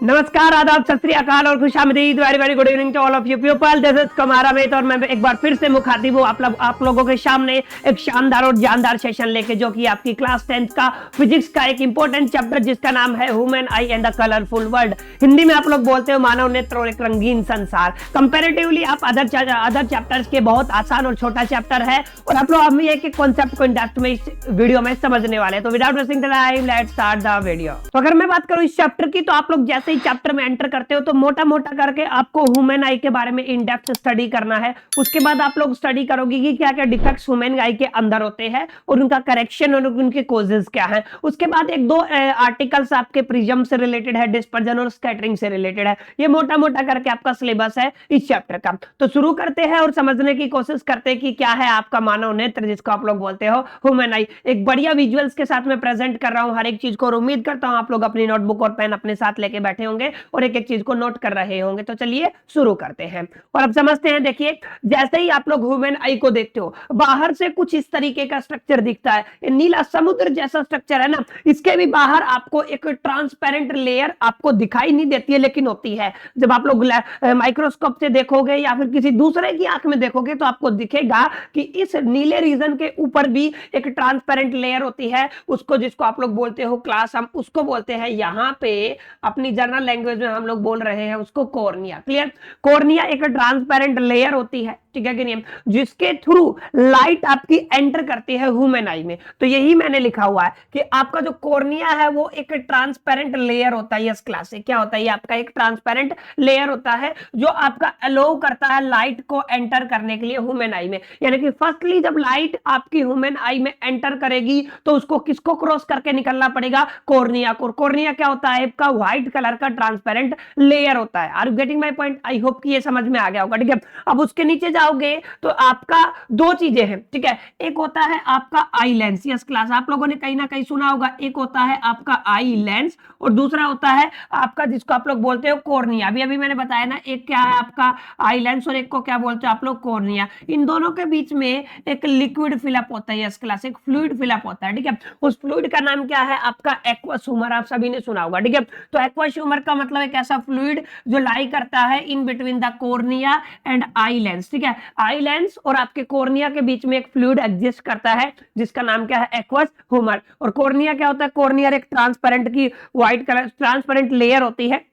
नमस्कार, आदाब, सत श्री अकाल और खुशामदीद। Very very good evening to all of you people. This is Kumar Amit और मैं एक बार फिर से मुखातिब हूँ आप लोगों के सामने एक शानदार और जानदार सेशन लेके, जो कि आपकी क्लास 10th का फिजिक्स का एक इंपॉर्टेंट चैप्टर जिसका नाम है human I and the colourful world. Hindi में आप लोग बोलते हो मानव नेत्र और एक रंगीन संसार। कंपेरेटिवली आप अदर चैप्टर्स के बहुत आसान और छोटा चैप्टर है और आप लोग हम एक कॉन्सेप्ट को इंडेप्थ में इस वीडियो में समझने वाले हैं। तो without wasting time let's start the video. तो अगर मैं बात करूं इस चैप्टर की, तो आप लोग जैसे ही चैप्टर में एंटर करते हो तो मोटा मोटा करके आपको ह्यूमन आई के बारे में इन डेप्थ स्टडी करना है। उसके बाद आप लोग स्टडी करोगे कि क्या क्या डिफेक्ट्स ह्यूमन आई के अंदर होते हैं और उनका करेक्शन और उनके कॉजेस क्या हैं। उसके बाद एक दो आर्टिकल्स आपके प्रिज्म से रिलेटेड है, डिस्पर्जन और स्कैटरिंग से रिलेटेड है। ये मोटा मोटा करके आपका सिलेबस है इस चैप्टर का। तो शुरू करते हैं और समझने की कोशिश करते हैं कि क्या है आपका मानव नेत्र, जिसको आप लोग बोलते हो ह्यूमन आई। एक बढ़िया विजुअल्स के साथ मैं प्रेजेंट कर रहा हूं हर एक चीज को और उम्मीद करता हूं आप लोग अपनी नोटबुक और पेन अपने साथ लेके बैठे होंगे और एक एक चीज को नोट कर रहे होंगे। तो चलिए शुरू करते हैं और अब समझते हैं। देखिए, जैसे ही आप लोग ह्यूमन आई को देखते हो, बाहर से कुछ इस तरीके का स्ट्रक्चर दिखता है। ये नीला समुद्र जैसा स्ट्रक्चर है ना, इसके भी बाहर आपको एक ट्रांसपेरेंट लेयर आपको दिखाई नहीं देती है, लेकिन होती है। जब आप लोग माइक्रोस्कोप से देखोगे या फिर किसी दूसरे की आंख में देखोगे तो आपको दिखेगा कि इस नीले रीजन के ऊपर भी एक ट्रांसपेरेंट लेयर होती है। उसको, जिसको आप लोग बोलते हो क्लास, हम उसको बोलते हैं यहाँ पे अपनी जनरल लैंग्वेज में हम लोग बोल रहे हैं उसको कॉर्निया। क्लियर? कॉर्निया एक ट्रांसपेरेंट लेयर होती है, ठीक है कि नहीं, जिसके थ्रू लाइट आपकी एंटर करती है ह्यूमन आई में। तो यही मैंने लिखा हुआ है कि आपका जो कॉर्निया है वो एक ट्रांसपेरेंट लेयर होता है। यस क्लास से क्या होता है, ये आपका एक ट्रांसपेरेंट लेयर होता है जो आपका अलाउ करता है लाइट को एंटर करने के लिए ह्यूमन आई में। यानी कि फर्स्टली जब लाइट आपकी ह्यूमन आई में एंटर करेगी तो उसको किसको क्रॉस करके निकलना पड़ेगा? कॉर्निया को। कॉर्निया क्या होता है? आपका व्हाइट कलर का ट्रांसपेरेंट लेयर होता है। Are you getting my point? I hope कि ये समझ में आ गया होगा। ठीक है, अब उसके नीचे जाओगे तो आपका दो चीजें हैं, ठीक है। एक होता है आपका आई लेंस। यस क्लास, आप लोगों ने कहीं ना कहीं सुना होगा। एक होता है आपका आई लेंस और दूसरा होता है आपका, जिसको आप लोग बोलते हो कॉर्निया। अभी अभी मैंने बताया ना, एक क्या है आपका आई लेंस और एक को क्या बोलते हो आप लोग? कॉर्निया। इन दोनों के बीच में एक लिक्विड फिलअप होता है। यस क्लास, एक फ्लूइड फिलअप होता है, ठीक है। उस फ्लूइड का नाम क्या है? आपका एक्वस ह्यूमर। आप सभी ने सुना होगा, ठीक है। तो एक्वस ह्यूमर का मतलब एक ऐसा फ्लूइड जो लाई करता है in between the cornea and eye lens, ठीक है। आई लेंस और आपके कॉर्निया के बीच में एक फ्लूइड एग्जिस्ट करता है जिसका नाम क्या है? Aqueous humour. और कॉर्निया क्या होता है? कॉर्निया एक ट्रांसपेरेंट की व्हाइट कलर ट्रांसपेरेंट लेयर होती है,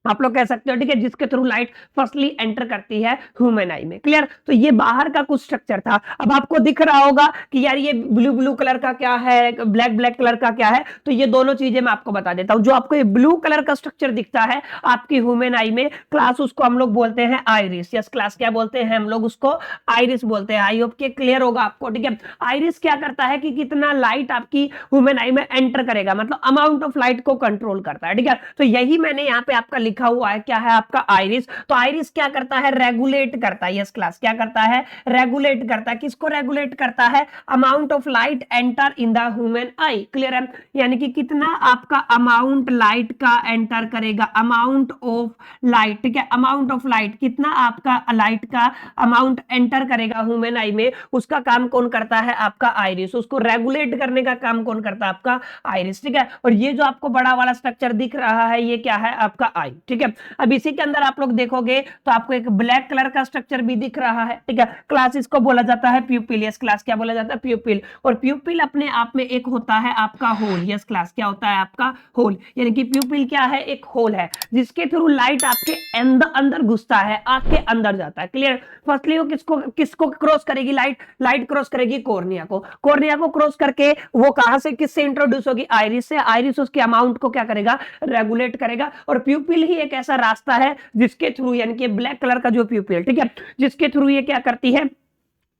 आप लोग कह सकते हो, ठीक है, जिसके थ्रू लाइट फर्स्टली एंटर करती है ह्यूमन आई में। क्लियर? तो ये बाहर का कुछ स्ट्रक्चर था। अब आपको दिख रहा होगा कि यार ये ब्लू ब्लू कलर का क्या है, ब्लैक ब्लैक कलर का क्या है। तो ये दोनों चीजें मैं आपको बता देता हूं। जो आपको ये ब्लू कलर का स्ट्रक्चर दिखता है आपकी ह्यूमन आई में, क्लास उसको हम लोग बोलते हैं आइरिस। यस क्लास, क्या बोलते हैं हम लोग उसको? आइरिस बोलते हैं। आई होप के क्लियर होगा आपको, ठीक है। आइरिस क्या करता है कि कितना लाइट आपकी ह्यूमन आई में एंटर करेगा, मतलब अमाउंट ऑफ लाइट को कंट्रोल करता है, ठीक है। तो यही मैंने यहाँ पे आपका लिखा हुआ है, क्या है आपका? आइरिस। तो आइरिस क्या करता है? रेगुलेट करता है। यस क्लास, क्या करता है? रेगुलेट करता है। किसको रेगुलेट करता है? Amount of light enter in the human I. Clear है? यानी कि कितना आपका अमाउंट लाइट का एंटर करेगा, अमाउंट ऑफ लाइट, ठीक है। अमाउंट ऑफ लाइट, कितना आपका लाइट का अमाउंट एंटर करेगा ह्यूमन आई में, उसका काम कौन करता है? आपका आइरिस। उसको रेगुलेट करने का काम कौन करता है? आपका आइरिस, ठीक है। और ये जो आपको बड़ा वाला स्ट्रक्चर दिख रहा है, ये क्या है? आपका आई, ठीक है। अब इसी के अंदर आप लोग देखोगे तो आपको एक ब्लैक कलर का स्ट्रक्चर भी दिख रहा है, ठीक है। क्लास इसको बोला जाता है प्यूपिल। यस क्लास, क्या बोला जाता है? प्यूपिल। और प्यूपिल अपने आप में एक होता है आपका होल। यस क्लास, क्या होता है? आपका होल। यानी कि प्यूपिल क्या है? एक होल है जिसके थ्रू लाइट आपके अंदर घुसता है, आंख के अंदर जाता है। क्लियर? फर्स्टली वो किसको क्रॉस करेगी? लाइट क्रॉस करेगी कॉर्निया को। कॉर्निया को क्रॉस करके वो कहां से, किससे इंट्रोड्यूस होगी? आइरिस से। आइरिस उसके अमाउंट को क्या करेगा? रेगुलेट करेगा। और प्यूपिल ही एक ऐसा रास्ता है जिसके थ्रू, यानी कि ब्लैक कलर का जो प्यूपिल, ठीक है, जिसके थ्रू ये क्या करती है?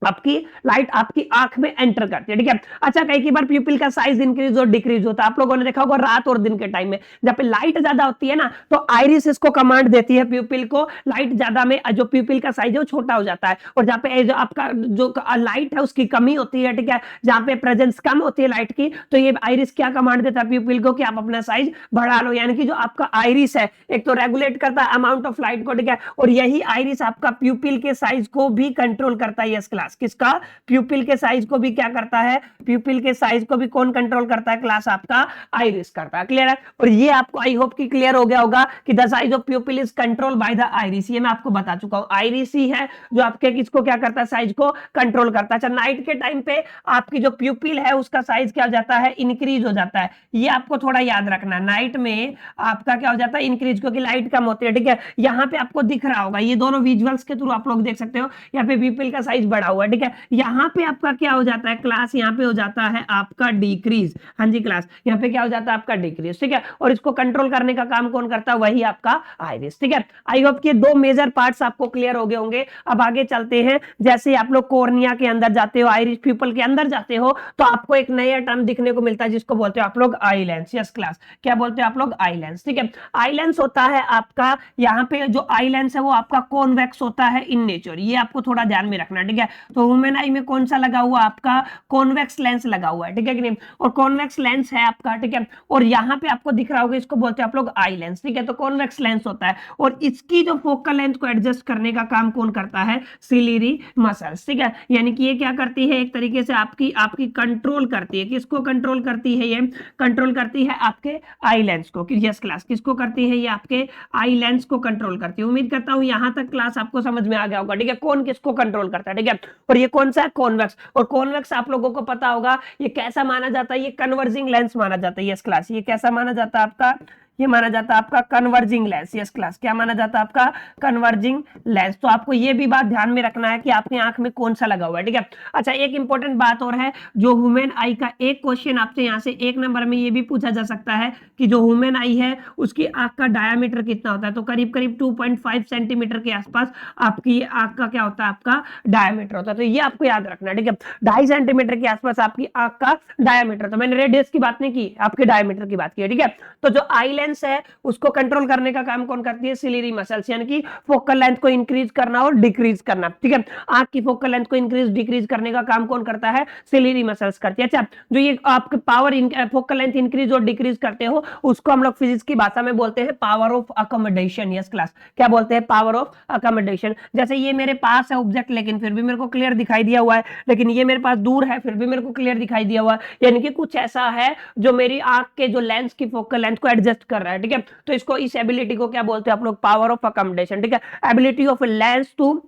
आपकी लाइट आपकी आंख में एंटर करती है, ठीक है। अच्छा, कई बार प्यूपिल का साइज इंक्रीज और डिक्रीज होता है। आप लोगों ने देखा होगा रात और दिन के टाइम में जब पे लाइट ज्यादा होती है ना, तो आइरिस इसको कमांड देती है प्यूपिल को, लाइट ज्यादा में जो प्यूपिल का साइज है वो छोटा हो जाता है। और जहाँ पे जो आपका जो लाइट है उसकी कमी होती है, ठीक है, जहाँ पे प्रेजेंस कम होती है लाइट की, तो ये आइरिस क्या कमांड देता है प्यूपिल को कि आप अपना साइज बढ़ा लो। यानी कि जो आपका आइरिस है एक तो रेगुलेट करता है अमाउंट ऑफ लाइट को, ठीक है, और यही आइरिस आपका प्यूपिल के साइज को भी कंट्रोल करता है। यस क्लास, क्लास, किसका, प्यूपिल के साइज को भी क्या करता है, प्यूपिल के साइज को भी कौन कंट्रोल करता है, क्लास आपका आइरिस करता है। क्लियर है। और ये आपको आई होप कि क्लियर हो गया होगा कि the size of प्यूपिल is control by the iris, ये मैं आपको बता चुका हूं, आइरिस ही है जो आपके किसको क्या करता है, साइज को कंट्रोल करता है। अच्छा, नाइट के टाइम पे आपकी जो प्यूपिल है उसका साइज क्या हो जाता है, इंक्रीज हो जाता है, ये आपको थोड़ा याद रखना, नाइट में आपका क्या हो जाता है, इंक्रीज, क्योंकि लाइट कम होती है। ठीक है, यहाँ पे आपको दिख रहा होगा, ये दोनों विजुअल्स के थ्रू आप लोग देख सकते हो, यहाँ पे प्यूपिल का साइज बढ़ा हुआ है। ठीक है, यहाँ पे आपका क्या हो जाता है, क्लास यहाँ पे हो जाता है आपका डिक्रीज। हाँ जी क्लास, यहाँ पे क्या हो जाता है आपका डिक्रीज। ठीक है, और इसको कंट्रोल करने का काम कौन करता है, वही आपका आइरिस। ठीक है, आई होप कि दो मेजर पार्ट्स आपको क्लियर हो गए होंगे। अब आगे चलते हैं, जैसे आप लोग कोर्निया के अंदर जाते हो, आइरिस प्यूपल के अंदर जाते हो, तो आपको एक नया टर्म दिखने को मिलता है जिसको बोलते हो आप लोग आई लेंस। यस क्लास, क्या बोलते हो आप लोग, आई लेंस। ठीक है, आई लेंस होता है आपका, यहाँ पे जो आई लेंस है वो आपका कॉन्वेक्स होता है इन नेचर, ये आपको थोड़ा ध्यान में रखना। ठीक है, तो ह्यूमन आई में कौन सा लगा हुआ, आपका कॉन्वेक्स लेंस लगा हुआ है। ठीक है कि नहीं, और कॉन्वेक्स लेंस है आपका। ठीक है, और यहाँ पे आपको दिख रहा होगा, इसको बोलते हैं आप लोग आई लेंस। ठीक है, तो कॉन्वेक्स लेंस होता है, और इसकी जो फोकल लेंथ को एडजस्ट करने का काम कौन करता है, सिलियरी मसल्स। ठीक है, यानी कि ये क्या करती है, एक तरीके से आपकी कंट्रोल करती है, किसको कंट्रोल करती है, ये कंट्रोल करती है आपके आई लेंस को। यस क्लास, किसको करती है, ये आपके आई लेंस को कंट्रोल करती है। उम्मीद करता हूं यहां तक क्लास आपको समझ में आ गया होगा। ठीक है, कौन किसको कंट्रोल करता है। ठीक है, और ये कौन सा है, कॉन्वेक्स। और कॉन्वेक्स आप लोगों को पता होगा ये कैसा माना जाता है, ये कन्वर्जिंग लेंस माना जाता है। यस क्लास, ये कैसा माना जाता है आपका, ये माना जाता है आपका कन्वर्जिंग लेंस। यस क्लास, क्या माना जाता है आपका, कन्वर्जिंग लेंस। तो आपको ये भी बात ध्यान में रखना है कि आपकी आंख में कौन सा लगा हुआ है। ठीक है, अच्छा एक इंपॉर्टेंट बात और है, जो ह्यूमन आई का एक क्वेश्चन आपसे यहाँ से एक नंबर में ये भी पूछा जा सकता है कि जो ह्यूमन आई है उसकी आंख का डायमीटर कितना होता है, तो करीब करीब 2.5 सेंटीमीटर के आसपास आपकी आंख का क्या होता है, आपका डायमीटर होता है। तो ये आपको याद रखना है। ठीक है, 2.5 सेंटीमीटर के आसपास आपकी आंख का डायमीटर, तो मैंने रेडियस की बात नहीं की, आपके डायमीटर की बात की है। ठीक है, तो जो आई लेंस है उसको कंट्रोल करने का काम कौन करती है, सिलियरी मसल्स, यानी कि फोकल लेंथ को इंक्रीज करना और डिक्रीज करना। ठीक है, आंख की फोकल लेंथ को इंक्रीज डिक्रीज करने का काम कौन करता है, सिलियरी मसल्स करती है। अच्छा, जो ये आपके पावर फोकल लेंथ इंक्रीज और डिक्रीज करते हो उसको हम लोग फिजिक्स की भाषा में बोलते हैं power of accommodation. Yes class, क्या बोलते हैं, पावर ऑफ अकोमोडेशन। जैसे ये मेरे पास है ऑब्जेक्ट, लेकिन फिर भी मेरे को क्लियर दिखाई दिया हुआ है, लेकिन ये मेरे पास दूर है फिर भी मेरे को क्लियर दिखाई दिया हुआ है, यानी कि कुछ ऐसा है जो मेरी आंख के जो लेंस की फोकल लेंथ को एडजस्ट कर रहा है। ठीक है, तो इसको, इस एबिलिटी को क्या बोलते हैं आप लोग, पावर ऑफ अकोमोडेशन। ठीक है, एबिलिटी ऑफ लेंस टू,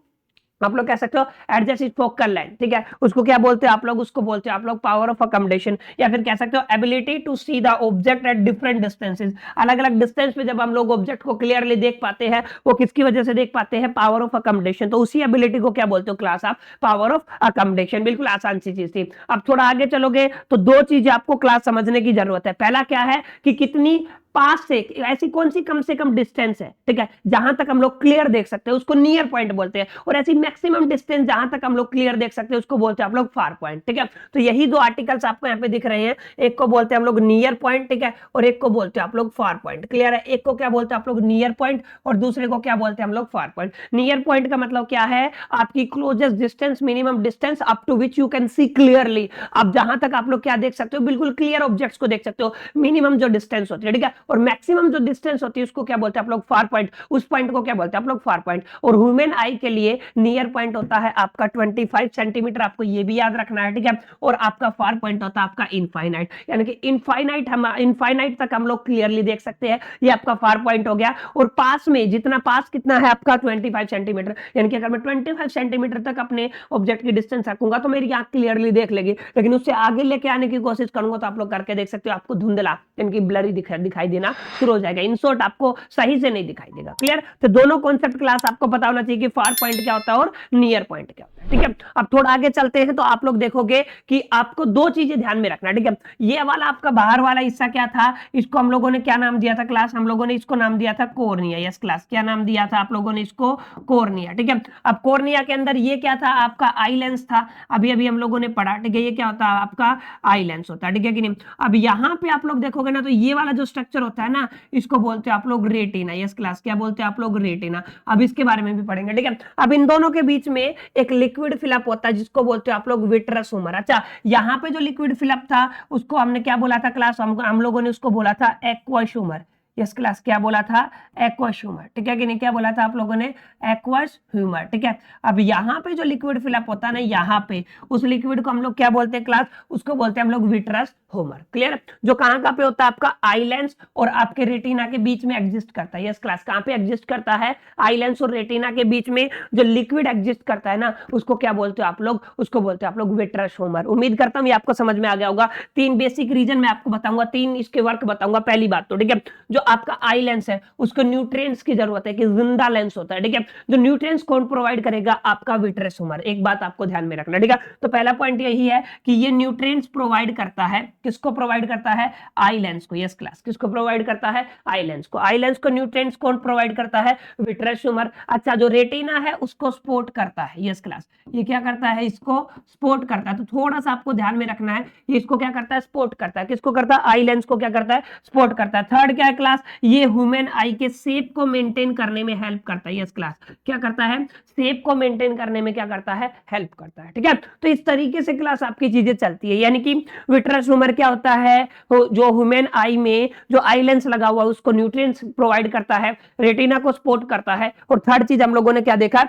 आप लोग कह सकते हो एडजस्ट इज फोकल लेंथ। ठीक है, उसको क्या बोलते हैं आप लोग, उसको बोलते हैं आप लोग पावर ऑफ अकोमोडेशन, या फिर कह सकते हो ability to see the object at different distances. अलग अलग डिस्टेंस पे जब हम लोग ऑब्जेक्ट को क्लियरली देख पाते हैं, वो किसकी वजह से देख पाते हैं, पावर ऑफ अकोमोडेशन। तो उसी एबिलिटी को क्या बोलते हो क्लास आप, पावर ऑफ अकोमोडेशन। बिल्कुल आसान सी चीज थी। अब थोड़ा आगे चलोगे तो दो चीजें आपको क्लास समझने की जरूरत है। पहला क्या है कि कितनी पास से, ऐसी कौन सी कम से कम डिस्टेंस है, ठीक है, जहां तक हम लोग क्लियर देख सकते हैं उसको नियर पॉइंट बोलते हैं, और ऐसी मैक्सिमम डिस्टेंस जहां तक हम लोग क्लियर देख सकते हैं उसको बोलते हैं आप लोग फार पॉइंट। ठीक है, तो यही दो आर्टिकल्स आपको यहाँ पे दिख रहे हैं, एक को बोलते हैं हम लोग नियर पॉइंट, ठीक है, और एक को बोलते हैं आप लोग फार पॉइंट। क्लियर है, एक को क्या बोलते हैं आप लोग नियर पॉइंट, और दूसरे को क्या बोलते हैं हम लोग फार पॉइंट। नियर पॉइंट का मतलब क्या है, आपकी closest distance, minimum distance up to which you can see clearly, आप जहां तक आप लोग क्या देख सकते हो, बिल्कुल क्लियर ऑब्जेक्ट्स को देख सकते हो, मिनिमम जो डिस्टेंस होती है। ठीक है, और मैक्सिमम जो डिस्टेंस होती है उसको क्या बोलते हैं आप लोग, फार पॉइंट, उस पॉइंट को क्या बोलते हैं आप लोग, फार पॉइंट। और ह्यूमन आई के लिए नियर पॉइंट होता है आपका 25 सेंटीमीटर, आपको ये भी याद रखना है। ठीक है, और आपका फार पॉइंट होता है आपका इनफाइनाइट, यानी कि इनफाइनाइट तक हम लोग क्लियरली देख सकते हैं, ये आपका फार पॉइंट हो गया। और पास में जितना, पास कितना है आपका 25 सेंटीमीटर, यानी कि अगर मैं 25 सेंटीमीटर तक अपने ऑब्जेक्ट की डिस्टेंस रखूंगा तो मेरी आंख क्लियरली देख लेगी, लेकिन उससे आगे लेके आने की कोशिश करूंगा तो आप लोग करके देख सकते हो, आपको धुंधला यानी कि ब्लरी दिखाई देना शुरू हो जाएगा, इन शॉर्ट आपको सही से नहीं दिखाई देगा। क्लियर, तो दोनों कॉन्सेप्ट क्लास आपको पता होना चाहिए कि फार पॉइंट क्या होता है और नियर पॉइंट क्या होता है। ठीक है, अब थोड़ा आगे चलते हैं तो आप लोग देखोगे कि आपको दो चीजें ध्यान में रखना। ठीक है, ये वाला आपका बाहर वाला हिस्सा क्या था, इसको हम लोगों ने क्या नाम दिया था क्लास, हम लोगों ने इसको नाम दिया था कोर्निया। यस क्लास, क्या नाम दिया था आप लोगों ने इसको, कोर्निया। ठीक है, अब कोर्निया के अंदर ये क्या था, आपका आई लेंस था, अभी अभी हम लोगों ने पढ़ा। ठीक है, ये क्या होता है आपका आई लेंस होता है। ठीक है कि नहीं, अब यहां पे आप लोग देखोगे ना तो ये वाला जो स्ट्रक्चर होता है ना, इसको बोलते हैं आप लोग रेटिना। यस क्लास, क्या बोलते हैं आप लोग, रेटिना। अब इसके बारे में भी पढ़ेंगे। ठीक है, अब इन दोनों के बीच में एक लिक्विड फिलअप होता है जिसको बोलते हैं आप लोग विट्रस ह्यूमर। अच्छा, यहाँ पे जो लिक्विड फिलअप था उसको हमने क्या बोला था क्लास, हम लोगों ने उसको बोला था एक्वस ह्यूमर। यस क्लास, क्या बोला था? एक्वस ह्यूमर, ठीक है कि नहीं? क्या बोला था आप लोगों ने? एक्वस ह्यूमर, ठीक है। अब यहाँ पे जो लिक्विड फिलअप होता है ना, यहाँ पे उस लिक्विड को हम लोग क्या बोलते हैं क्लास? उसको बोलते हैं हम लोग विट्रस ह्यूमर। क्लियर? जो कहाँ पे होता है? आपका आई लेंस और आपके रेटिना के बीच में एग्जिस्ट करता है। यस क्लास, कहाँ पे एग्जिस्ट करता है? आई लेंस और रेटिना के बीच में जो लिक्विड एग्जिस्ट करता है ना, उसको क्या बोलते हो आप लोग? उसको बोलते हो आप लोग विट्रस ह्यूमर। उम्मीद करता हूं ये आपको समझ में आ गया होगा। 3 बेसिक रीजन मैं आपको बताऊंगा, 3 इसके वर्क बताऊंगा। पहली बात तो ठीक है, जो आपका आई लेंस है उसको न्यूट्रिएंट्स की जरूरत है, कि जिंदा लेंस होता है, ठीक है। जो न्यूट्रिएंट्स कौन प्रोवाइड करेगा? आपका विट्रस ह्यूमर। एक बात आपको ध्यान में रखना, ठीक है। तो पहला पॉइंट यही है कि ये न्यूट्रिएंट्स प्रोवाइड करता है, किसको प्रोवाइड करता है? आई लेंस को। यस क्लास, किसको प्रोवाइड करता है? आई लेंस को। आई लेंस को न्यूट्रिएंट्स कौन प्रोवाइड करता है? Vitreous humour. अच्छा, जो रेटिना है उसको सपोर्ट करता है। यस क्लास, ये क्या करता है? इसको सपोर्ट करता है। तो थोड़ा सा आपको ध्यान में रखना है, ये इसको क्या करता है? सपोर्ट करता है। किसको करता है? आई लेंस को क्या करता है? सपोर्ट करता है। थर्ड क्या है क्लास? ये ह्यूमन आई के शेप को मेंटेन करने में हेल्प करता है। यस क्लास, क्या करता है? शेप को मेंटेन करने में क्या करता है? हेल्प करता है, ठीक है। तो इस तरीके से क्लास आपकी चीजें चलती है, यानी कि विट्रस ह्यूमर क्या होता है? जो ह्यूमन आई में जो आई लेंस लगा हुआ है उसको न्यूट्रिएंट्स प्रोवाइड करता है, रेटिना को सपोर्ट करता है, और थर्ड चीज हम लोगों ने क्या देखा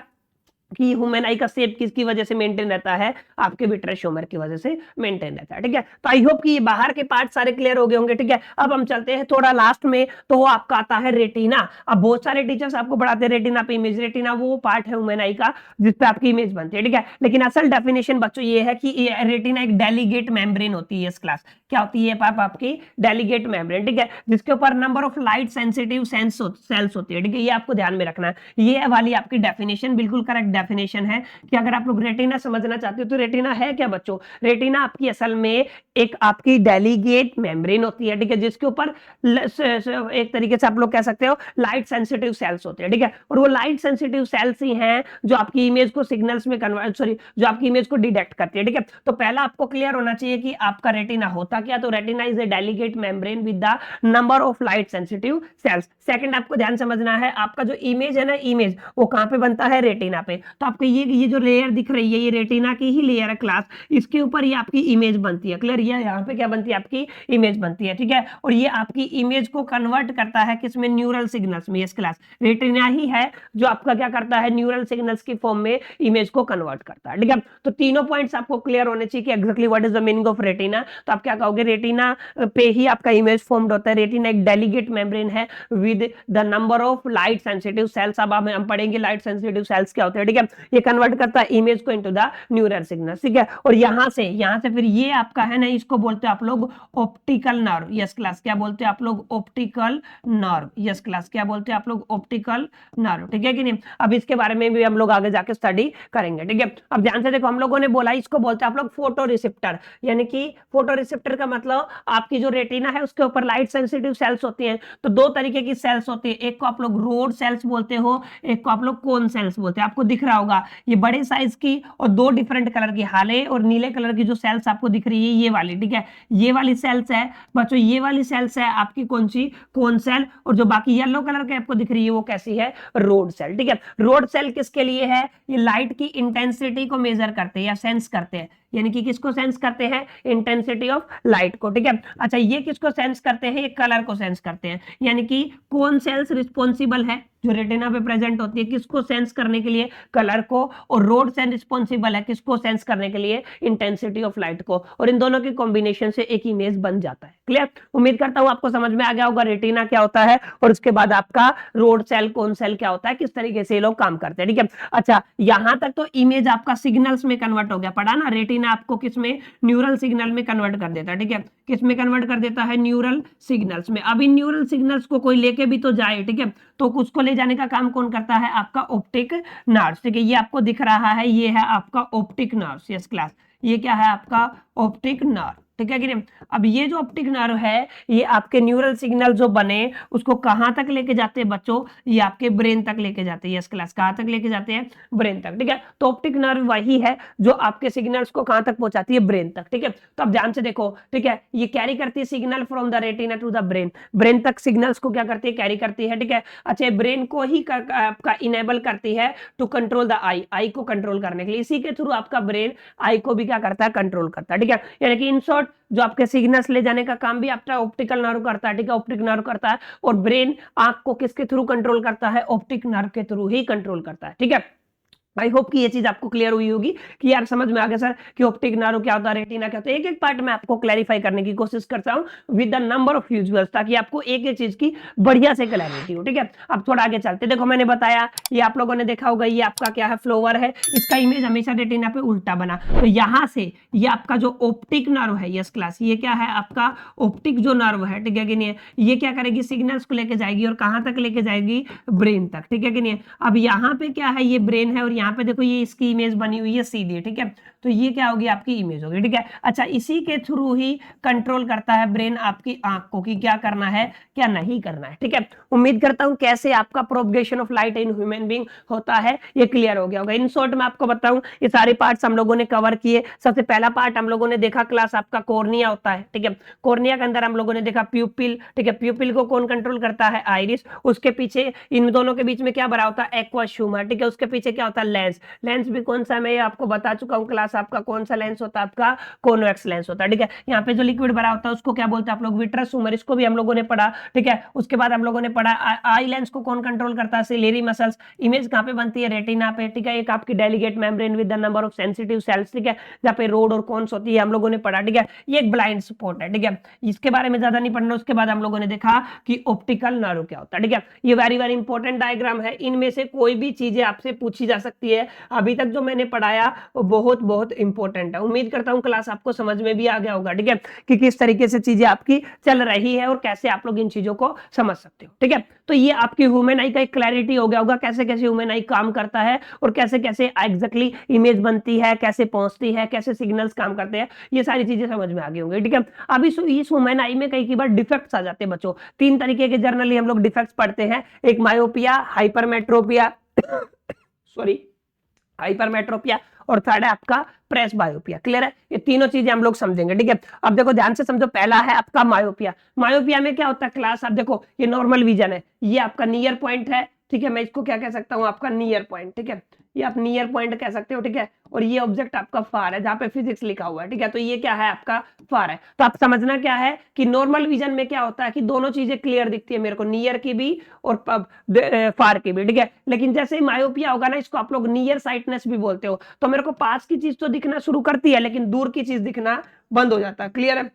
कि ह्यूमन आई का शेप किसकी वजह से मेंटेन रहता है? आपके विट्रस ह्यूमर की वजह से मेंटेन रहता है, ठीक है। तो आई होप कि ये बाहर के पार्ट सारे क्लियर हो गए होंगे, ठीक है। अब हम चलते हैं थोड़ा लास्ट में, तो वो आपका आता है रेटिना। अब बहुत सारे टीचर्स आपको पढ़ाते हैं रेटिना पे इमेज। रेटिना वो पार्ट है ह्यूमन आई का जिसपे आपकी इमेज बनती है, ठीक है। लेकिन असल डेफिनेशन बच्चों ये है कि रेटिना एक डेलीगेट मेम्ब्रेन होती है। इस क्लास क्या होती है पाप? आपकी डेलीगेट मेम्ब्रेन, ठीक है, जिसके ऊपर number of light sensitive sales होती है, ठीक है। ये आपको ध्यान में रखना है। ये वाली आपकी डेफिनेशन बिल्कुल करेक्ट डेफिनेशन है कि अगर आप लोग रेटिना समझना चाहते हो तो रेटिना है क्या बच्चों? रेटिना आपकी असल में एक आपकी डेलीगेट मेम्ब्रेन होती है, ठीक है, जिसके ऊपर एक तरीके से आप लोग कह सकते हो लाइट सेंसिटिव सेल्स होते हैं, ठीक है। और वो लाइट सेंसिटिव सेल्स ही हैं जो आपकी इमेज को सिग्नल्स में कन्वर्ट जो आपकी इमेज को डिटेक्ट करती है, ठीक है। तो पहला आपको क्लियर होना चाहिए कि आपका रेटिना होता क्या? तो retina is a delegate membrane with the number of light sensitive sales. Second आपको ध्यान समझना है, आपका जो इमेज है ना, इमेज वो कहां पे बनता है? रेटिना पे। तो आपको ये जो लेयर दिख रही है ये रेटिना की ही लेयर है क्लास, इसके ऊपर ये आपकी इमेज बनती है। क्लियर? ये यहाँ पे क्या बनती है? आपकी इमेज बनती है, ठीक है। और ये आपकी इमेज को कन्वर्ट करता है किसमें? न्यूरल सिग्नल्स में। यस क्लास, रेटिना ही है जो आपका क्या करता है? न्यूरल सिग्नल्स की फॉर्म में इमेज को कन्वर्ट करता है, ठीक है। तो तीनों पॉइंट्स आपको क्लियर होने चाहिए कि exactly what is the meaning of retina. तो आप क्या कहोगे? रेटिना पे ही आपका इमेज फॉर्म्ड होता है। रेटिना एक डेलीगेट मेम्ब्रेन है with the number of light sensitive sales. अब हम पढ़ेंगे लाइट सेंसिटिव सेल्स क्या होते हैं, ठीक है। ये कन्वर्ट करता है इमेज को इनटू द न्यूरल सिग्नल, ठीक है। और यहां से फिर ये आपका है ना, इसको बोलते हैं आप लोग ऑप्टिकल नर्व। यस क्लास, क्या बोलते हैं आप लोग? Optical nerve. यस क्लास, क्या बोलते हैं आप लोग? ऑप्टिकल नर्व, ठीक है कि नहीं। अब इसके बारे में भी हम लोग आगे जाके स्टडी करेंगे, ठीक है। अब ध्यान से देखो, हम लोगों ने बोला इसको बोलते हैं आप लोग फोटो रिसेप्टर, यानी कि फोटो रिसेप्टर का मतलब आपकी जो रेटिना है उसके ऊपर लाइट सेंसिटिव सेल्स होती हैं। तो दो तरीके की सेल्स होती है, एक को आप लोग रोड सेल्स बोलते हो, एक को आप लोग कोन सेल्स बोलते हैं। आपको दिख रहा होगा ये बड़े साइज की और दो डिफरेंट कलर की, हाले और नीले कलर की जो सेल्स आपको दिख रही है ये वाली, ठीक है। ये वाली सेल्स है बच्चों, ये वाली सेल्स है आपकी कौन सी? Cone cell. और जो बाकी येलो कलर के आपको दिख रही है वो कैसी है? रोड सेल, ठीक है। रोड सेल किसके लिए है? ये लाइट की इंटेंसिटी को मेजर करते हैं या सेंस करते हैं, यानी कि किसको सेंस करते हैं? इंटेंसिटी ऑफ लाइट को, ठीक है। अच्छा, ये किसको सेंस करते हैं? ये कलर को सेंस करते हैं, यानी कि कौन सेल्स रिस्पॉन्सिबल है जो रेटिना पे प्रेजेंट होती है किसको सेंस करने के लिए? कलर को। और रोड सेल रिस्पॉन्सिबल है किसको सेंस करने के लिए? इंटेंसिटी ऑफ लाइट को। और इन दोनों के कॉम्बिनेशन से एक इमेज बन जाता है। क्लियर? उम्मीद करता हूं आपको समझ में आ गया होगा रेटिना क्या होता है और उसके बाद आपका रोड सेल कोन सेल क्या होता है, किस तरीके से ये लोग काम करते हैं, ठीक है। अच्छा, यहां तक तो इमेज आपका सिग्नल्स में कन्वर्ट हो गया, पढ़ा ना। रेटिना आपको किसमें? न्यूरल सिग्नल में कन्वर्ट कर देता है, ठीक है। किसमें कन्वर्ट कर देता है? न्यूरल सिग्नल्स में। अब इन न्यूरल सिग्नल्स को कोई लेके भी तो जाए, ठीक है, तो उसको ले जाने का काम कौन करता है? आपका ऑप्टिक नर्व, ठीक है। ये आपको दिख रहा है, ये है आपका ऑप्टिक नर्व। यस क्लास, ये क्या है? आपका ऑप्टिक नर्व, ठीक है कि नहीं। अब ये जो ऑप्टिक नर्व है ये आपके न्यूरल सिग्नल जो बने उसको कहां तक लेके जाते हैं बच्चों? ये आपके ब्रेन तक लेके जाते हैं। यस क्लास, कहां तक लेके जाते हैं? ब्रेन तक, ठीक है। तो ऑप्टिक नर्व वही है जो आपके सिग्नल्स को कहां तक पहुंचाती है? ब्रेन तक, ठीक है। तो अब ध्यान से देखो, ठीक है, ये कैरी करती है signal from the retina to the brain. Brain तक सिग्नल्स को क्या करती है? कैरी करती है, ठीक है। अच्छा, ब्रेन को ही आपका इनेबल करती है टू कंट्रोल द आई, आई को कंट्रोल करने के लिए। इसी के थ्रू आपका ब्रेन आई को भी क्या करता है? कंट्रोल करता है, ठीक है। यानी कि इन शॉर्ट जो आपके सिग्नल्स ले जाने का काम भी आपका ऑप्टिकल नर्व करता है, ठीक है, ऑप्टिक नर्व करता है। और ब्रेन आंख को किसके थ्रू कंट्रोल करता है, ऑप्टिक नर्व के थ्रू ही कंट्रोल करता है, ठीक है। आई होप कि ये चीज आपको क्लियर हुई होगी कि यार समझ में आ गया सर कि ऑप्टिक नर्व क्या होता है, रेटिना क्या होता है। एक एक पार्ट में आपको क्लैरिफाई करने की कोशिश करता हूं विद द नंबर ऑफ यूजुअल्स, ताकि आपको एक एक चीज की बढ़िया से क्लैरिटी हो, ठीक है। अब थोड़ा आगे चलते, देखो मैंने बताया ये आप लोगों ने देखा होगा, ये आपका क्या है, फ्लोवर है, इसका इमेज हमेशा रेटिना पे उल्टा बना। तो यहां से ये आपका जो ऑप्टिक नर्व है, यस क्लास, ये क्या है आपका ऑप्टिक जो नर्व है, ठीक है कि नहीं, ये क्या करेगी, सिग्नल्स को लेके जाएगी और कहां तक लेके जाएगी, ब्रेन तक, ठीक है कि नहीं। अब यहाँ पे क्या है, ये ब्रेन है और यहाँ पे देखो ये इसकी इमेज बनी हुई है सीधी, ठीक है। तो ये क्या होगी, आपकी इमेज होगी, ठीक है। अच्छा, इसी के थ्रू ही कंट्रोल करता है ब्रेन आपकी आंख को कि क्या करना है क्या नहीं करना है, ठीक है। उम्मीद करता हूं कैसे आपका propagation of light in human being होता है ये क्लियर हो गया होगा। इन शॉर्ट में आपको बताऊं ये सारे पार्ट्स हम लोगों ने कवर किए। सबसे पहला पार्ट हम लोगों ने देखा क्लास आपका कॉर्निया होता है, ठीक है। कॉर्निया के अंदर हम लोगों ने देखा प्यूपिल, ठीक है। प्यूपिल को कौन कंट्रोल करता है, आइरिस। उसके पीछे इन दोनों के बीच में क्या भरा होता है, एक्वस ह्यूमर, ठीक है। उसके पीछे क्या होता है, लेंस। लेंस भी कौन सा, मैं आपको बता चुका हूं क्लास, आपका कौन सा लेंस होता है, आपका कॉन्वेक्स लेंस होता है, ठीक है। यहाँ पे जो लिक्विड भरा होता है उसको क्या बोलते हैं आप लोग, विट्रस ह्यूमर, इसको भी हम लोगों ने पढ़ा, ठीक है। उसके बाद हम लोगों ने पढ़ा आई लेंस को कौन कंट्रोल करता है, सिलेरी मसल्स। इमेज कहां पे बनती है, रेटिना पे, ठीक है। एक आपकी delegate membrane with the number of sensitive sales, ठीक है, जहां पे रोड और कॉन्स होती है, हम लोगों ने पढ़ा, ठीक है। ये एक ब्लाइंड स्पॉट है, ठीक है, इसके बारे में ज्यादा नहीं पढ़ना। उसके बाद हम लोगों ने देखा कि ऑप्टिकल नर्व क्या होता है, ठीक है। ये वेरी वेरी इंपॉर्टेंट डायग्राम है, इनमें से कोई भी चीजें आपसे पूछी जा सकती है। अभी तक जो मैंने पढ़ाया वो बहुत बहुत इंपॉर्टेंट है। उम्मीद करता हूं क्लास आपको समझ में भी आ गया होगा, ठीक है, कि किस तरीके से चीजें आपकी चल रही है और कैसे आप लोग इन चीजों को समझ सकते हो, ठीक है। तो ये आपकी ह्यूमन आई का एक क्लैरिटी हो गया होगा, कैसे कैसे ह्यूमन आई काम करता है और कैसे कैसे एग्जैक्टली इमेज बनती है, कैसे पहुंचती है, कैसे सिग्नल्स काम करते हैं, ये सारी चीजें समझ में आ गई होंगी, ठीक है। अब इस ह्यूमन आई में कई बार डिफेक्ट्स आ जाते हैं बच्चों। तीन तरीके के जर्नली हम लोग डिफेक्ट्स पढ़ते हैं, एक मायोपिया, हाइपरमेट्रोपिया सॉरी हाइपरमेट्रोपिया, और थर्ड है आपका प्रेस बायोपिया। क्लियर है, ये तीनों चीजें हम लोग समझेंगे, ठीक है। अब देखो ध्यान से समझो, पहला है आपका मायोपिया। मायोपिया में क्या होता है क्लास, आप देखो ये नॉर्मल विजन है, ये आपका नियर पॉइंट है, ठीक है। मैं इसको क्या कह सकता हूं, आपका नियर पॉइंट, ठीक है, ये आप नियर पॉइंट कह सकते हो, ठीक है। और ये ऑब्जेक्ट आपका फार है, जहां पे फिजिक्स लिखा हुआ है, ठीक है। तो ये क्या है, आपका फार है। तो आप समझना क्या है कि नॉर्मल विजन में क्या होता है कि दोनों चीजें क्लियर दिखती है मेरे को, नियर की भी और फार की भी, ठीक है। लेकिन जैसे ही मायोपिया होगा ना, इसको आप लोग नियर साइटनेस भी बोलते हो। तो मेरे को पास की चीज तो दिखना शुरू करती है, लेकिन दूर की चीज दिखना बंद हो जाता है। क्लियर है।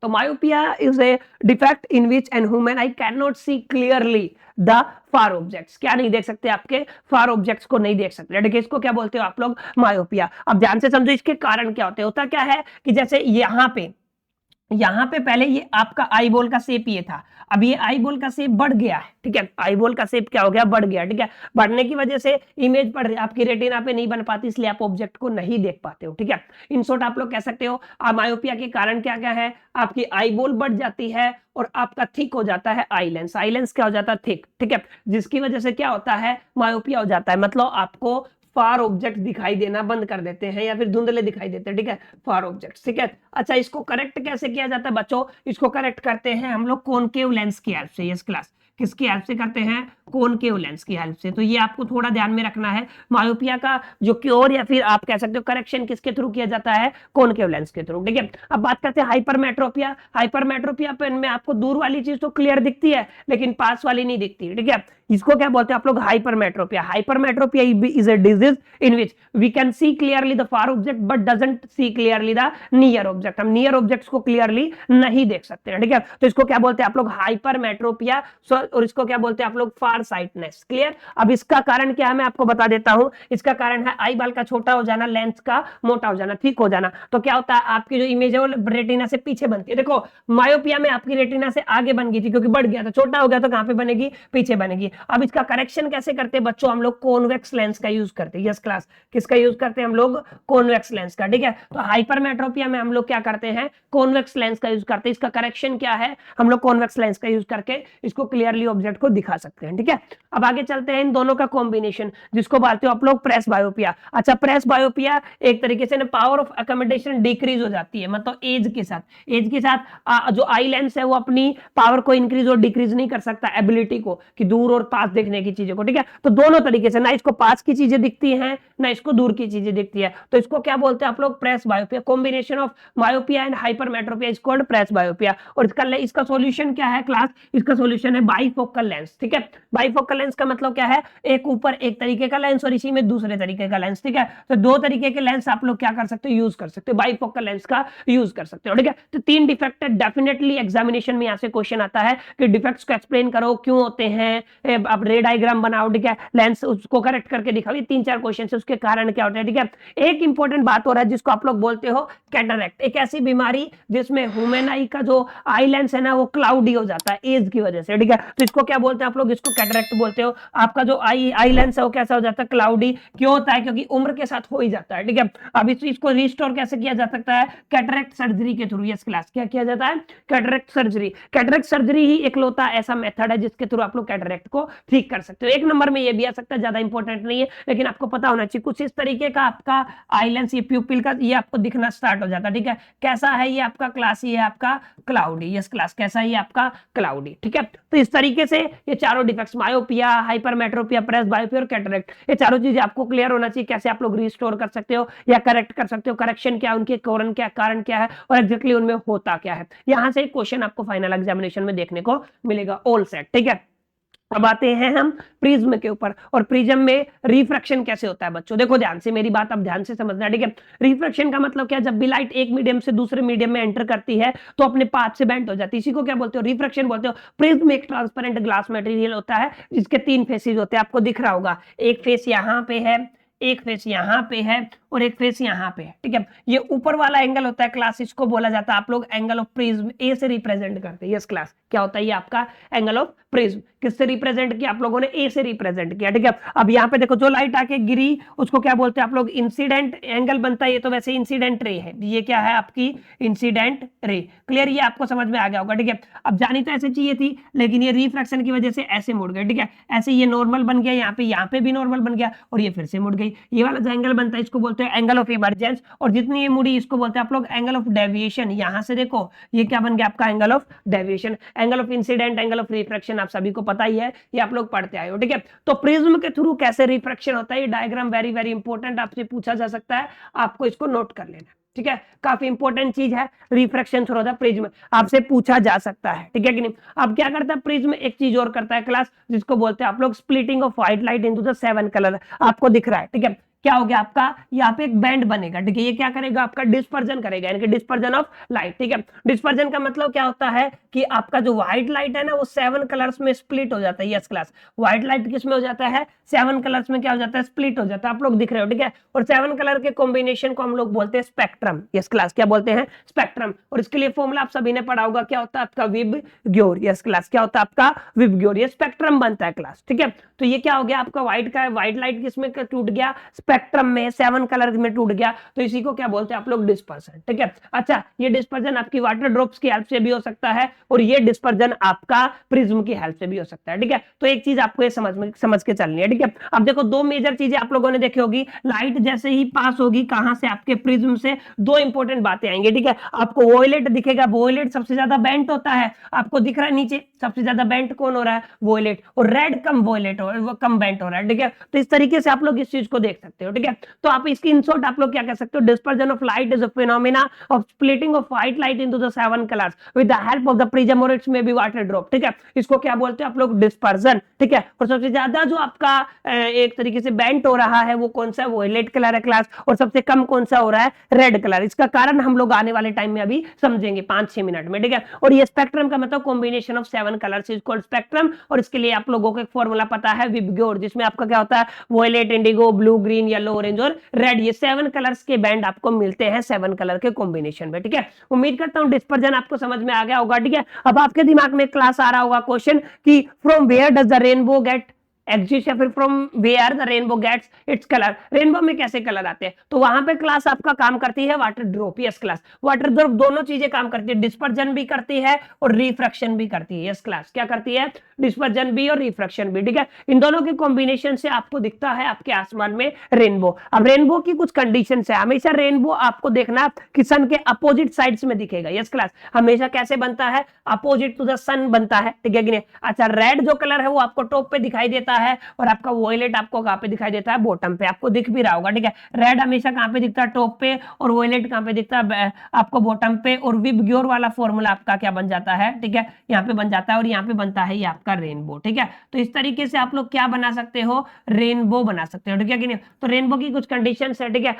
तो myopia is a defect in which an human eye cannot see clearly the far objects। क्या नहीं देख सकते, आपके फार ऑब्जेक्ट्स को नहीं देख सकते, ठीक है। इसको क्या बोलते हो आप लोग, मायोपिया। अब ध्यान से समझो इसके कारण क्या होते हैं। होता क्या है कि जैसे यहाँ पे पहले ये आपका आई बॉल का शेप ये था, अब ये आई बॉल का शेप बढ़ गया है, ठीक है। आई बॉल का शेप क्या हो गया, बढ़ गया, ठीक है। बढ़ने की वजह से इमेज बढ़ रही है, आपकी रेटिना पे नहीं बन पाती, इसलिए आप ऑब्जेक्ट को नहीं देख पाते हो, ठीक है। इन शॉर्ट आप लोग कह सकते हो मायोपिया के कारण क्या क्या है, आपकी आई बॉल बढ़ जाती है और आपका थिक हो जाता है आई लेंस। आई लेंस क्या हो जाता है, थिक, ठीक है। जिसकी वजह से क्या होता है, मायोपिया हो जाता है, मतलब आपको फार ऑब्जेक्ट दिखाई देना बंद कर देते हैं या फिर धुंधले दिखाई देते हैं, ठीक है, फार ऑब्जेक्ट, ठीक है। अच्छा, इसको करेक्ट कैसे किया जाता है बच्चों, इसको करेक्ट करते हैं हम लोग कॉनकेव लेंस की हेल्प से। यस क्लास, किसकी हेल्प से करते हैं, कॉनकेव लेंस की हेल्प से। तो ये आपको थोड़ा ध्यान में रखना है, मायोपिया का जो क्योर या फिर आप कह सकते हो करेक्शन किसके थ्रू किया जाता है, कॉनकेव लेंस के थ्रू, ठीक है। अब बात करते हैं हाइपरमेट्रोपिया। हाइपरमेट्रोपिया पेन में आपको दूर वाली चीज तो क्लियर दिखती है लेकिन पास वाली नहीं दिखती, ठीक है। इसको क्या बोलते हैं आप लोग, hypermetropia. Hypermetropia is a disease in which we can see clearly the far object but doesn't see clearly the near object. हम नियर ऑब्जेक्ट्स को क्लियरली नहीं देख सकते हैं, ठीक है। तो इसको क्या बोलते हैं आप लोग, हाइपरमेट्रोपिया, और इसको क्या बोलते हैं आप लोग, फार साइटनेस। क्लियर। अब इसका कारण क्या है मैं आपको बता देता हूं। इसका कारण है आई बाल का छोटा हो जाना, लेंस का मोटा हो जाना, ठीक हो जाना। तो क्या होता है, आपकी जो इमेज है वो रेटिना से पीछे बनती है। देखो मायोपिया में आपकी रेटिना से आगे बन गई थी क्योंकि बढ़ गया था, छोटा हो गया तो कहां पे बनेगी, पीछे बनेगी। अब इसका करेक्शन कैसे करते हैं बच्चों, हम लोग कॉन्वेक्स लेंस का यूज करते हैं। यस क्लास, किसका यूज करते हैं हम लोग, कॉन्वेक्स लेंस का, ठीक है। तो हाइपरमेट्रोपिया में हम लोग क्या करते हैं, कॉन्वेक्स लेंस का यूज करते हैं। इसका करेक्शन क्या है, हम लोग कॉन्वेक्स लेंस का यूज करके इसको क्लियर क्लियरली ऑब्जेक्ट को दिखा सकते हैं। ठीक है, अब आगे चलते हैं इन दोनों का कॉम्बिनेशन, जिसको बोलते हो आप लोग प्रेस बायोपिया। अच्छा, प्रेस बायोपिया एक तरीके से पावर ऑफ अकोमोडेशन डिक्रीज हो जाती है, मतलब एज के साथ, एज के साथ जो आई लेंस है वो अपनी पावर को इंक्रीज और डिक्रीज नहीं कर सकता, एबिलिटी को, कि दूर और पास देखने की चीजों को। ठीक है, तो दोनों तरीके से, ना इसको पास की चीजें दिखती हैं ना इसको दूर की चीजें दिखती है, तो इसको क्या बोलते हैं आप लोग, presbyopia. Combination of myopia and hypermetropia is called presbyopia. और इसका सॉल्यूशन क्या है क्लास, इसका सॉल्यूशन है बाइफोकल लेंस। ठीक है, बाइफोकल लेंस का मतलब क्या है, एक ऊपर एक तरीके का लेंस और इसी में दूसरे तरीके का लेंस। ठीक है, तो दो तरीके के लेंस आप लोग क्या कर सकते हो, यूज कर सकते हो, बाइफोकल लेंस का यूज कर सकते हो। ठीक है, तो 3 डिफेक्ट डेफिनेटली एग्जामिनेशन में यहां से क्वेश्चन आता है कि डिफेक्ट्स को एक्सप्लेन करो, क्यों होते हैं, अब रे डायग्राम बनाओ। ठीक है, लेंस उसको करेक्ट करके दिखाओ, ये 3-4 क्वेश्चन है, उसके कारण क्या होता है। ठीक है, एक इंपॉर्टेंट बात हो रहा है जिसको आप लोग बोलते हो कैटरैक्ट, एक ऐसी बीमारी जिसमें ह्यूमन आई का जो आई लेंस है ना वो क्लाउडी हो जाता है एज की वजह से। ठीक है, तो इसको क्या बोलते हैं आप लोग, इसको कैटरैक्ट बोलते हो। आपका जो आई लेंस है वो कैसा हो जाता है, क्लाउडी। क्यों होता है, क्योंकि उम्र के साथ हो ही जाता है। ठीक है, अब इसको रिस्टोर कैसे किया जा सकता है, कैटरैक्ट सर्जरी के थ्रू। यस क्लास, क्या किया जाता है, कैटरैक्ट सर्जरी। कैटरैक्ट सर्जरी ही एकलौता ऐसा मेथड है जिसके थ्रू आप लोग कैटरैक्ट को ठीक कर सकते हो। एक नंबर में ये भी आ सकता है, ज्यादा इंपॉर्टेंट नहीं है, लेकिन आपको पता होना चाहिए। कुछ इस तरीके का आपका आई लेंस, ये प्यूपिल का, ये आपको दिखना स्टार्ट हो जाता है। ठीक है, कैसा है ये आपका क्लास, ये आपका क्लाउडी। यस क्लास, कैसा है ये आपका क्लाउडी। ठीक है, तो इस तरीके से ये चारों डिफेक्ट्स, मायोपिया, हाइपरमेट्रोपिया, प्रेस बायोपिया और कैटरैक्ट, ये चारों चीजें आपको क्लियर होना चाहिए, कैसे आप लोग रिस्टोर कर सकते हो या करेक्ट कर सकते हो, करेक्शन क्या, उनके कारण क्या है और एग्जैक्टली उनमें होता क्या है। यहां से क्वेश्चन आपको फाइनल एग्जामिनेशन में देखने को मिलेगा। All set. ठीक है, अब आते हैं हम प्रिज्म के ऊपर, और प्रिज्म में रिफ्रैक्शन कैसे होता है बच्चों, देखो ध्यान से, मेरी बात अब ध्यान से समझना। ठीक है, रिफ्रैक्शन का मतलब क्या है, जब भी लाइट एक मीडियम से दूसरे मीडियम में एंटर करती है तो अपने पाथ से बेंड हो जाती है, इसी को क्या बोलते हो, रिफ्रैक्शन बोलते हो। प्रिज्म एक ट्रांसपेरेंट ग्लास मटेरियल होता है जिसके 3 फेसेस होते हैं, आपको दिख रहा होगा, एक फेस यहाँ पे है, एक फेस यहाँ पे है और एक फेस यहाँ पे है। ठीक है, ये ऊपर वाला एंगल होता है क्लास, इसको बोला जाता है आप लोग एंगल ऑफ प्रिज्म, ए से रिप्रेजेंट करते हैं। यस क्लास, क्या होता है ये आपका एंगल ऑफ प्रिज्म, किससे रिप्रेजेंट किया आप लोगों ने, ए से रिप्रेजेंट किया। ठीक है, अब यहाँ पे देखो जो लाइट आके गिरी उसको क्या बोलते हैं आप लोग, इंसिडेंट एंगल बनता है, ये तो वैसे इंसिडेंट रे है, ये क्या है आपकी इंसिडेंट रे। क्लियर, ये आपको समझ में आ गया होगा। ठीक है, अब जानी तो ऐसे चाहिए थी, लेकिन ये रिफ्रैक्शन की वजह से ऐसे मुड़ गए। ठीक है, ऐसे ये नॉर्मल बन गया, यहाँ पे भी नॉर्मल बन गया और ये फिर से मुड़ गई। ये वाला जो एंगल बनता है इसको बोलते हैं एंगल ऑफ इमरजेंस, और जितनी ये मुड़ी इसको बोलते हैं आप लोग एंगल ऑफ डेविएशन। यहां से देखो ये क्या बन गया आपका angle of deviation. Angle of incident, angle of refraction आप सभी को पता ही है, ये आप लोग पढ़ते आए हो। ठीक है, तो प्रिज्म के थ्रू कैसे रिफ्रैक्शन होता है, ये डायग्राम वेरी वेरी इंपॉर्टेंट, आपसे पूछा जा सकता है, आपको इसको नोट कर लेना। ठीक है, काफी इंपॉर्टेंट चीज है, रिफ्रैक्शन थ्रू होता है प्रिज्म, आपसे पूछा जा सकता है। ठीक है कि नहीं। अब क्या करता है प्रिज्म, एक चीज और करता है क्लास, जिसको बोलते हैं आप लोग splitting of white light into the 7 colour. आपको दिख रहा है, ठीक है, क्या हो गया आपका, यहाँ पे एक बैंड बनेगा। ठीक है, ये क्या करेगा आपका, डिस्पर्जन करेगा, यानी कि डिस्पर्जन ऑफ लाइट। ठीक है, डिस्पर्जन का मतलब क्या होता है कि आपका जो व्हाइट लाइट है ना वो 7 कलर्स में स्प्लिट हो जाता है। यस क्लास, व्हाइट लाइट किस में हो जाता है, 7 कलर्स में क्या हो जाता है, स्प्लिट हो जाता है, आप लोग दिख रहे हो। ठीक है, और 7 कलर के कॉम्बिनेशन को हम लोग बोलते हैं स्पेक्ट्रम। यस क्लास, क्या बोलते हैं, स्पेक्ट्रम। और इसके लिए फॉर्मूला आप सभी ने पढ़ा होगा, क्या होता है आपका, विबग्योर। यस क्लास, क्या होता है आपका, विबग्योर, ये स्पेक्ट्रम बनता है क्लास। ठीक है, तो ये क्या हो गया आपका, व्हाइट का, व्हाइट लाइट किसमें टूट गया, स्पेक्ट्रम में, 7 कलर में टूट गया, तो इसी को क्या बोलते हैं आप लोग, डिस्पर्जन। ठीक है, अच्छा, ये डिस्पर्जन आपकी वाटर ड्रॉप्स की हेल्प से भी हो सकता है और ये डिस्पर्जन आपका प्रिज्म की हेल्प से भी हो सकता है। ठीक है, तो एक चीज आपको ये समझ के चलनी है। ठीक है, अब देखो 2 मेजर चीजें आप लोगों ने देखी होगी, लाइट जैसे ही पास होगी कहां से, आपके प्रिज्म से, 2 इंपॉर्टेंट बातें आएंगी। ठीक है, आपको वोयलेट दिखेगा, वोयलेट सबसे ज्यादा बेंट होता है, आपको दिख रहा है नीचे सबसे ज्यादा बेंट कौन हो रहा है, वोयलेट, और रेड कम वोयलेट हो, वो कम बेंट हो रहा है। ठीक है, तो इस तरीके से आप लोग इस चीज को देख सकते हो। ठीक है, तो आप इसकी इन शॉर्ट आप लोग क्या कह सकते हो, dispersion of light is a phenomena of splitting of white light into the 7 colours with the help of the prism और इट्स में बी वाटर ड्रॉप। ठीक है, इसको क्या बोलते हैं आप लोग, डिस्पर्जन। ठीक है, और सबसे ज्यादा जो आपका एक तरीके से बेंट हो रहा है वो कौन सा है, वोयलेट कलर है क्लास, और सबसे कम कौन सा हो रहा है, रेड कलर। इसका कारण हम लोग आने वाले टाइम में अभी समझेंगे 5-6 मिनट में। ठीक है, और ये स्पेक्ट्रम का मतलब combination of 7 colours is called spectrum, और इसके लिए आप लोगों को एक फॉर्मूला पता है, विबग्योर, जिसमें आपका क्या होता है, violet, indigo, blue, green, yellow, orange और रेड, ये 7 कलर्स के बैंड आपको मिलते हैं 7 कलर के कॉम्बिनेशन में। ठीक है, उम्मीद करता हूं डिस्पर्जन आपको समझ में आ गया होगा। ठीक है, अब आपके दिमाग में क्लास आ रहा होगा क्वेश्चन कि from where does the rainbow get exist, या फिर from where the rainbow gets its colour, rainbow में कैसे कलर आते हैं, तो वहां पे क्लास आपका काम करती है water drop. Yes class, water drop दोनों चीजें काम करती है, डिस्पर्जन भी करती है और रिफ्रैक्शन भी करती है। यस क्लास, क्या करती है, डिस्पर्जन भी और रिफ्रैक्शन भी, ठीक है। इन दोनों के कॉम्बिनेशन से आपको दिखता है आपके आसमान में रेनबो। अब रेनबो की कुछ कंडीशंस है, हमेशा रेनबो आपको देखना कि सन के अपोजिट साइड्स में दिखेगा। यस क्लास, हमेशा कैसे बनता है, अपोजिट टू द सन बनता है, ठीक है कि नहीं। अच्छा, रेड जो कलर है वो आपको टॉप पे दिखाई देता है और आपका वॉयलेट आपको कहां पे दिखाई देता है, बॉटम पे, आपको दिख भी रहा होगा, ठीक है। रेड हमेशा कहां पे दिखता है, टॉप पे, और वॉयलेट कहां पे दिखता है, आपको बॉटम पे। और विबग्योर वाला फॉर्मूला आपका क्या बन जाता है, ठीक है, यहाँ पे बन जाता है और यहाँ पे बनता है ये आपका रेनबो, ठीक है। तो इस तरीके से आप लोग क्या बना सकते हो, रेनबो बना सकते हो, ठीक है कि नहीं। तो रेनबो की कुछ कंडीशंस है, ठीक है।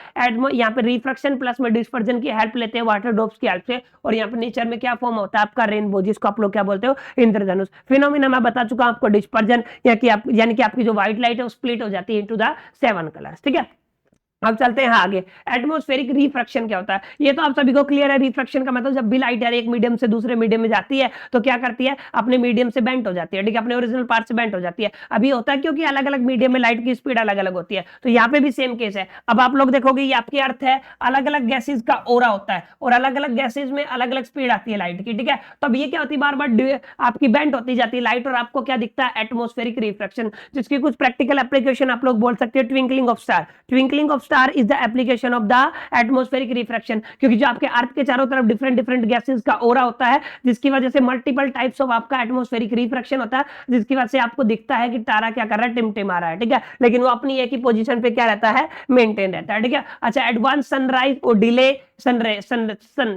यहाँ पे रिफ्रैक्शन प्लस में डिस्पर्जन की हेल्प लेते हैं वाटर ड्रॉप्स की हेल्प से, और यहाँ पे नेचर में क्या फॉर्म होता है आपका रेनबो, जिसको आप लोग क्या बोलते हो, इंद्रधनुष। फिनोमिना मैं बता चुका हूं आपको, डिस्पर्जन यानी कि आपकी जो व्हाइट लाइट है वो स्प्लिट हो जाती है इनटू द 7 कलर्स, ठीक है। अब चलते हैं आगे, एटमॉस्फेरिक रिफ्रैक्शन क्या होता है, ये तो आप सभी को क्लियर है। रिफ्रैक्शन का मतलब जब भी लाइट यार एक मीडियम से दूसरे मीडियम में जाती है तो क्या करती है, अपने मीडियम से बेंट हो जाती है, ठीक है, अपने ओरिजिनल पार्ट से बेंट हो जाती है। अभी होता है क्योंकि अलग अलग मीडियम में लाइट की स्पीड अलग अलग होती है, तो यहाँ पे भी सेम केस है। अब आप लोग देखोगे ये आपकी अर्थ है, अलग अलग गैसेज का ओरा होता है और अलग अलग गैसेज में अलग अलग स्पीड आती है लाइट की, ठीक है। तो अब ये क्या होती है, बार बार आपकी बेंट होती जाती है लाइट और आपको क्या दिखता है, एटमॉस्फेरिक रिफ्रैक्शन, जिसकी कुछ प्रैक्टिकल एप्लीकेशन आप लोग बोल सकते हो, twinkling of star. Twinkling of star is the application of the atmospheric refraction, क्योंकि जो आपके अर्थ के चारों तरफ डिफरेंट डिफरेंट गैसेस का ओरा होता है, जिसकी वजह से मल्टीपल टाइप्स ऑफ आपका एटमॉस्फेरिक रिफ्रैक्शन होता है, जिसकी वजह से आपको दिखता है कि तारा क्या कर रहा है, टिमटिमा रहा है, ठीक है, लेकिन वो अपनी एक ही पोजीशन पे क्या रहता है, मेंटेन रहता है, ठीक है। अच्छा, एडवांस सनराइज और डिले सन,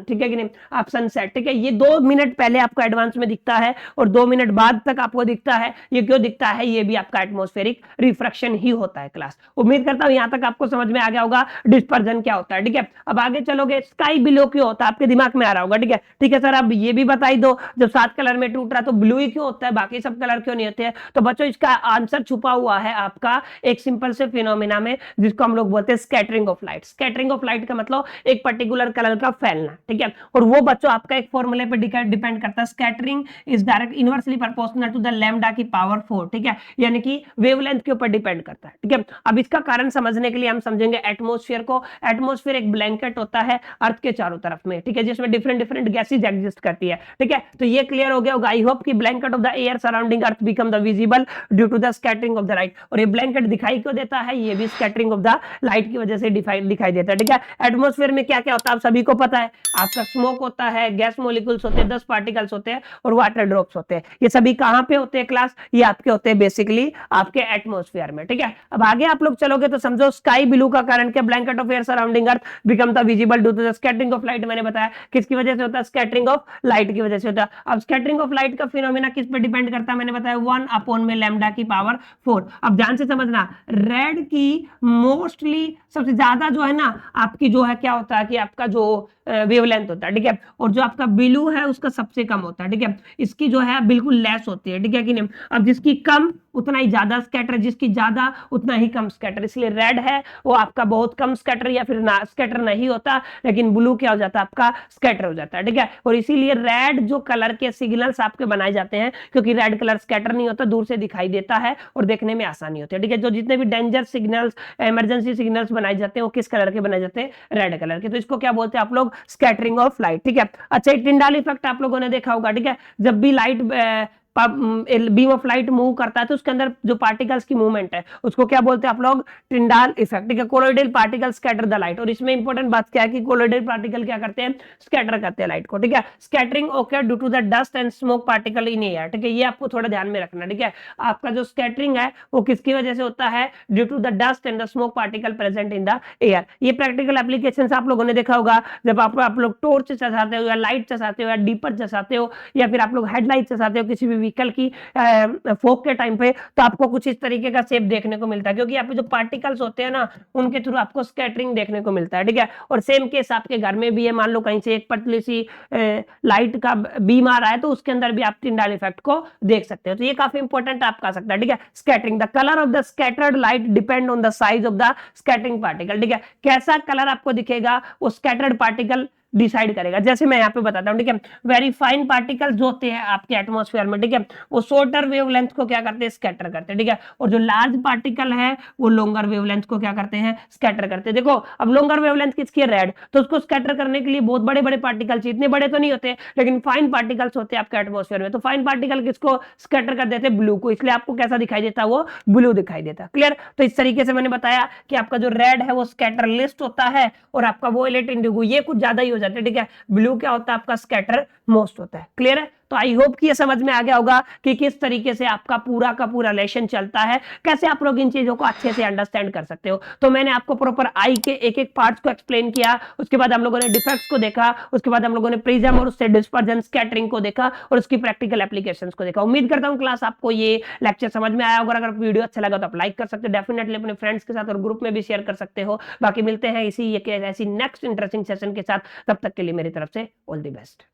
ठीक है कि नहीं, आप सनसेट, ठीक है, ये 2 मिनट पहले आपको एडवांस में दिखता है और 2 मिनट बाद तक आपको दिखता है। ये क्यों दिखता है, ये भी आपका एटमॉस्फेरिक रिफ्रैक्शन ही होता है क्लास। उम्मीद करता हूं यहां तक आपको समझ में आ गया होगा डिस्पर्जन क्या होता है, ठीक है। अब आगे चलोगे, स्काई ब्लू क्यों होता है, आपके दिमाग में आ रहा होगा, ठीक है। ठीक है सर, अब ये भी बताई दो, जब 7 कलर में टूट रहा तो ब्लू ही क्यों होता है, बाकी सब कलर क्यों नहीं होते हैं। तो बच्चों इसका आंसर छुपा हुआ है आपका एक सिंपल से फिनोमिना में, जिसको हम लोग बोलते हैं scattering of light. Scattering of light का मतलब एक पर्टिकुलर कलर का फैलना, ठीक है। और वो बच्चों आपका एक फॉर्मूले पे डिपेंड करता है, scattering is direct inversely proportional to the lambda की पावर 4, ठीक है, यानी कि वेवलेंथ के ऊपर डिपेंड करता है, ठीक है। अब इसका कारण समझने के लिए हम समझेंगे एटमॉस्फेयर को। एटमॉस्फेयर एक ब्लैंकेट होता है अर्थ के चारों तरफ में, ठीक है, जिसमें डिफरेंट डिफरेंट गैसेज एग्जिस्ट करती है, ठीक है। तो ये क्लियर हो गया होगा आई होप कि blanket of the air surrounding earth become the visible due to the scattering of the light. और ये ब्लैंकेट दिखाई क्यों देता है, ये भी स्कैटरिंग ऑफ द लाइट की वजह से दिखाई देता है, ठीक है। एटमॉस्फेयर में क्या क्या होता है आप सभी को पता है, आपका स्मोक होता है, गैस मॉलिक्यूल्स होते हैं, 10 पार्टिकल्स होते हैं और वाटर ड्रॉप्स होते हैं। ये सभी कहां पे होते हैं क्लास, ये आपके होते हैं बेसिकली आपके एटमॉस्फेयर में, ठीक है। अब आगे आप लोग चलोगे तो समझो स्काई ब्लू का कारण क्या, blanket of air surrounding earth become the visible due to the scattering of light. मैंने बताया किसकी वजह से होता है, स्कैटरिंग ऑफ लाइट की वजह से होता है। अब स्कैटरिंग ऑफ लाइट का फिनोमेना किस पे डिपेंड करता है, मैंने बताया 1 अपॉन में लैम्डा की पावर 4। अब ध्यान से समझना, रेड की मोस्टली सबसे ज्यादा जो है ना आपकी जो है क्या होता है कि आपका जो वेवलेंथ होता है, ठीक है, और जो आपका ब्लू है उसका सबसे कम होता है, ठीक है। इसकी जो है बिल्कुल लेस होती है, ठीक है कि नहीं। अब जिसकी कम उतना ही ज्यादा स्कैटर, जिसकी ज्यादा उतना ही कम स्कैटर, इसलिए रेड है वो आपका बहुत कम स्कैटर या फिर ना स्कैटर नहीं होता, लेकिन ब्लू क्या हो जाता है आपका स्कैटर हो जाता है, ठीक है। और इसीलिए रेड जो कलर के सिग्नल्स आपके बनाए जाते हैं, क्योंकि रेड कलर स्कैटर नहीं होता, दूर से दिखाई देता है और देखने में आसानी होती है, ठीक है। जो जितने भी डेंजर सिग्नल्स, इमरजेंसी सिग्नल्स बनाए जाते हैं वो किस कलर के बनाए जाते हैं, रेड कलर के। तो इसको क्या बोलते हैं आप लोग, स्कैटरिंग ऑफ लाइट, ठीक है। अच्छा, टिंडाल इफेक्ट आप लोगों ने देखा होगा, ठीक है, जब भी light beam of light move करता है तो उसके अंदर जो पार्टिकल्स की मूवमेंट है उसको क्या बोलते हैं आप लोग, टिंडाल इफेक्ट, ठीक है। Colloidal particle scatter the light. और इसमें इंपॉर्टेंट बात क्या है कि कोलोइडल पार्टिकल क्या करते हैं, स्कैटर करते हैं लाइट को, ठीक है। Scattering occur due to the dust and smoke particle in air, ठीक है, ये आपको थोड़ा ध्यान में रखना, ठीक है। आपका जो स्कैटरिंग है वो किसकी वजह से होता है, due to the dust and the smoke particle present in the air. ये प्रैक्टिकल एप्लीकेशंस आप लोगों ने देखा होगा, जब आप लोग टॉर्च चलाते हो या लाइट चलाते हो या डीपर चलाते हो या फिर आप लोग हेडलाइट चलाते हो किसी भी व्हीकल की फोक के टाइम पे, तो आपको कुछ इस तरीके का शेप देखने को मिलता है, क्योंकि यहाँ पे जो पार्टिकल्स होते हैं ना उनके थ्रू आपको स्कैटरिंग देखने को मिलता है, ठीक है। और सेम केस आपके घर में भी है, मान लो कहीं से एक पतली सी लाइट का बीम आ रहा है तो उसके अंदर भी आप टिंडाल इफेक्ट को देख सकते हो। तो ये काफी इंपॉर्टेंट आपका सकता है, ठीक है। Scattering, the colour of the scattered light depend on the size of the scattering particle, ठीक है। कैसा कलर आपको दिखेगा, वो स्कैटर्ड पार्टिकल डिसाइड करेगा। जैसे मैं यहाँ पे बताता हूँ, ठीक है, वेरी फाइन पार्टिकल जो होते हैं आपके एटमॉस्फेयर में, ठीक है, वो शॉर्टर वेवलेंथ को क्या करते हैं, स्कैटर करते हैं, ठीक है, और जो लार्ज पार्टिकल है वो लॉन्गर वेवलेंथ को क्या करते हैं, स्कैटर करते हैं। देखो अब लॉन्गर वेवलेंथ किसकी है, रेड, तो उसको स्कैटर करने के लिए बहुत बड़े बड़े पार्टिकल चाहिए, इतने बड़े तो नहीं होते लेकिन फाइन पार्टिकल्स होते हैं आपके एटमॉस्फेयर में, तो फाइन पार्टिकल किसको स्कैटर कर देते हैं, ब्लू को, इसलिए आपको कैसा दिखाई देता है, वो ब्लू दिखाई देता है। क्लियर? तो इस तरीके से मैंने बताया कि आपका जो रेड है वो स्कैटर लिस्ट होता है और आपका वोयलेट इंडिगो ये कुछ ज्यादा ही हो जाते हैं, ठीक है, ब्लू क्या होता है आपका स्कैटर मोस्ट होता है। क्लियर है? तो आई होप कि ये समझ में आ गया होगा कि किस तरीके से आपका पूरा का पूरा रिलेशन चलता है, कैसे आप लोग इन चीजों को अच्छे से अंडरस्टैंड कर सकते हो। तो मैंने आपको प्रॉपर आई के एक एक पार्ट्स को एक्सप्लेन किया, उसके बाद हम लोगों ने डिफेक्ट्स को देखा, उसके बाद हम लोगों ने प्रिज्म और उससे डिस्पर्जन स्कैटरिंग को देखा और उसकी प्रैक्टिकल एप्लीकेशंस को देखा। उम्मीद करता हूं क्लास आपको ये लेक्चर समझ में आया होगा। अगर वीडियो अच्छा लगा तो आप लाइक कर सकते हो, डेफिनेटली अपने फ्रेंड्स के साथ और ग्रुप में भी शेयर कर सकते हो। बाकी मिलते हैं इसी ऐसी नेक्स्ट इंटरेस्टिंग सेशन के साथ, तब तक के लिए मेरी तरफ से ऑल द बेस्ट।